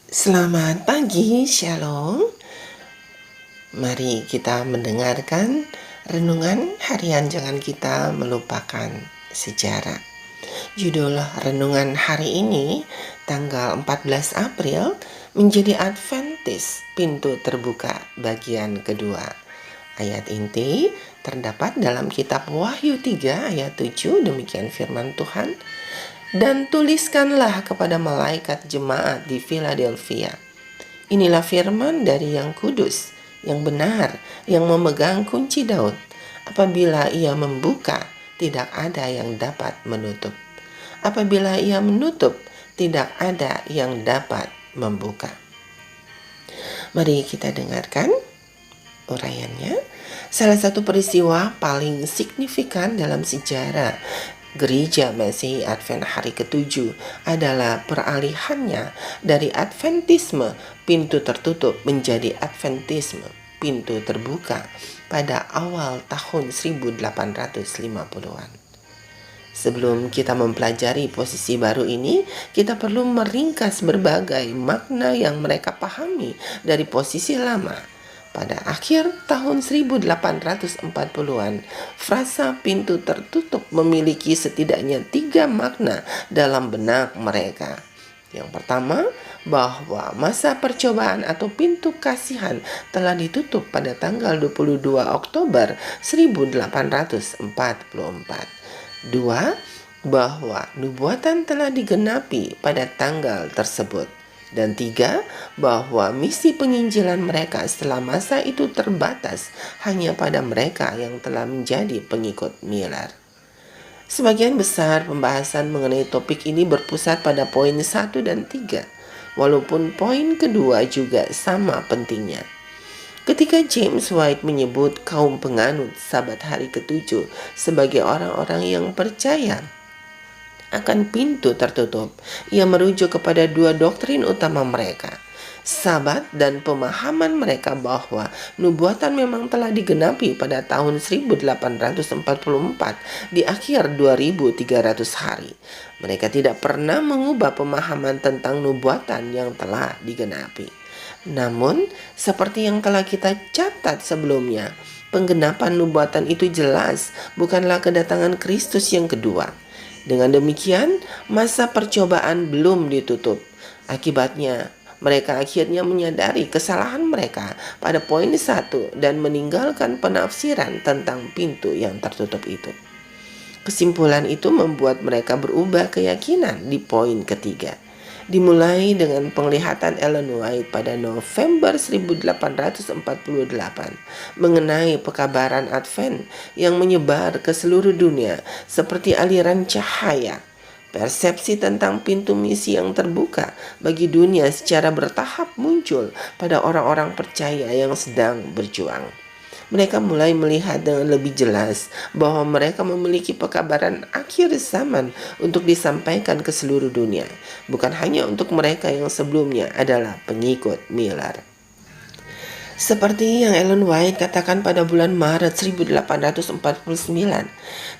Selamat pagi, Shalom. Mari kita mendengarkan renungan harian Jangan Kita Melupakan Sejarah. Judul renungan hari ini, tanggal 14 April, menjadi Adventis, pintu terbuka bagian kedua. Ayat inti terdapat dalam kitab Wahyu 3 ayat 7, demikian firman Tuhan. Dan tuliskanlah kepada malaikat jemaat di Philadelphia. Inilah firman dari yang kudus, yang benar, yang memegang kunci Daud. Apabila ia membuka, tidak ada yang dapat menutup. Apabila ia menutup, tidak ada yang dapat membuka. Mari kita dengarkan uraiannya. Salah satu peristiwa paling signifikan dalam sejarah Gereja Masehi Advent hari ke-7 adalah peralihannya dari Adventisme pintu tertutup menjadi Adventisme pintu terbuka pada awal tahun 1850-an. Sebelum kita mempelajari posisi baru ini, kita perlu meringkas berbagai makna yang mereka pahami dari posisi lama. Pada akhir tahun 1840-an, frasa pintu tertutup memiliki setidaknya 3 makna dalam benak mereka. Yang pertama, bahwa masa percobaan atau pintu kasihan telah ditutup pada tanggal 22 Oktober 1844. 2. Bahwa nubuatan telah digenapi pada tanggal tersebut. Dan 3. Bahwa misi penginjilan mereka setelah masa itu terbatas hanya pada mereka yang telah menjadi pengikut Miller. Sebagian besar pembahasan mengenai topik ini berpusat pada poin 1 dan 3, walaupun poin kedua juga sama pentingnya. Ketika James White menyebut kaum penganut Sabat hari ke-7 sebagai orang-orang yang percaya akan pintu tertutup, ia merujuk kepada 2 doktrin utama mereka, Sabat dan pemahaman mereka bahwa nubuatan memang telah digenapi pada tahun 1844 di akhir 2300 hari. Mereka tidak pernah mengubah pemahaman tentang nubuatan yang telah digenapi. Namun, seperti yang telah kita catat sebelumnya, penggenapan nubuatan itu jelas bukanlah kedatangan Kristus yang kedua. Dengan demikian, masa percobaan belum ditutup. Akibatnya, mereka akhirnya menyadari kesalahan mereka pada poin 1 dan meninggalkan penafsiran tentang pintu yang tertutup itu. Kesimpulan itu membuat mereka berubah keyakinan di poin ketiga. Dimulai dengan penglihatan Ellen White pada November 1848 mengenai pekabaran Advent yang menyebar ke seluruh dunia seperti aliran cahaya. Persepsi tentang pintu misi yang terbuka bagi dunia secara bertahap muncul pada orang-orang percaya yang sedang berjuang. Mereka mulai melihat dengan lebih jelas bahwa mereka memiliki pekabaran akhir zaman untuk disampaikan ke seluruh dunia, bukan hanya untuk mereka yang sebelumnya adalah pengikut Miller. Seperti yang Ellen White katakan pada bulan Maret 1849,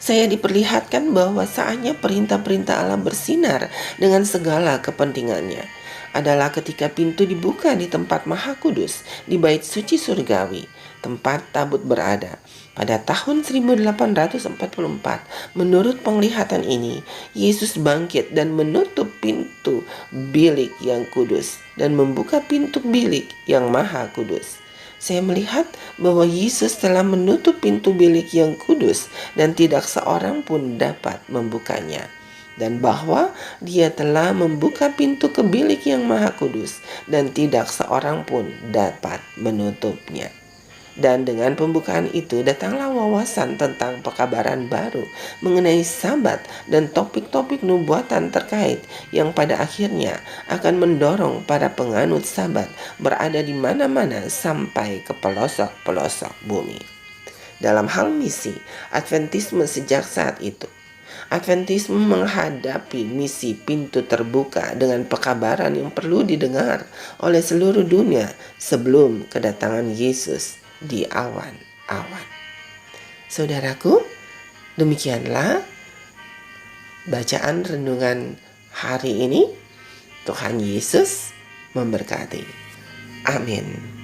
saya diperlihatkan bahwa saatnya perintah-perintah Allah bersinar dengan segala kepentingannya. Adalah ketika pintu dibuka di tempat Maha Kudus, di bait suci surgawi, tempat tabut berada. Pada tahun 1844, menurut penglihatan ini, Yesus bangkit dan menutup pintu bilik yang kudus dan membuka pintu bilik yang Maha Kudus. Saya melihat bahwa Yesus telah menutup pintu bilik yang kudus dan tidak seorang pun dapat membukanya. Dan bahwa Dia telah membuka pintu ke bilik yang Maha Kudus dan tidak seorang pun dapat menutupnya. Dan dengan pembukaan itu datanglah wawasan tentang pekabaran baru mengenai Sabat dan topik-topik nubuatan terkait yang pada akhirnya akan mendorong para penganut Sabat berada di mana-mana sampai ke pelosok-pelosok bumi. Dalam hal misi, Adventisme sejak saat itu, Adventisme menghadapi misi pintu terbuka dengan pekabaran yang perlu didengar oleh seluruh dunia sebelum kedatangan Yesus di awan-awan. Saudaraku, demikianlah bacaan renungan hari ini. Tuhan Yesus memberkati. Amin.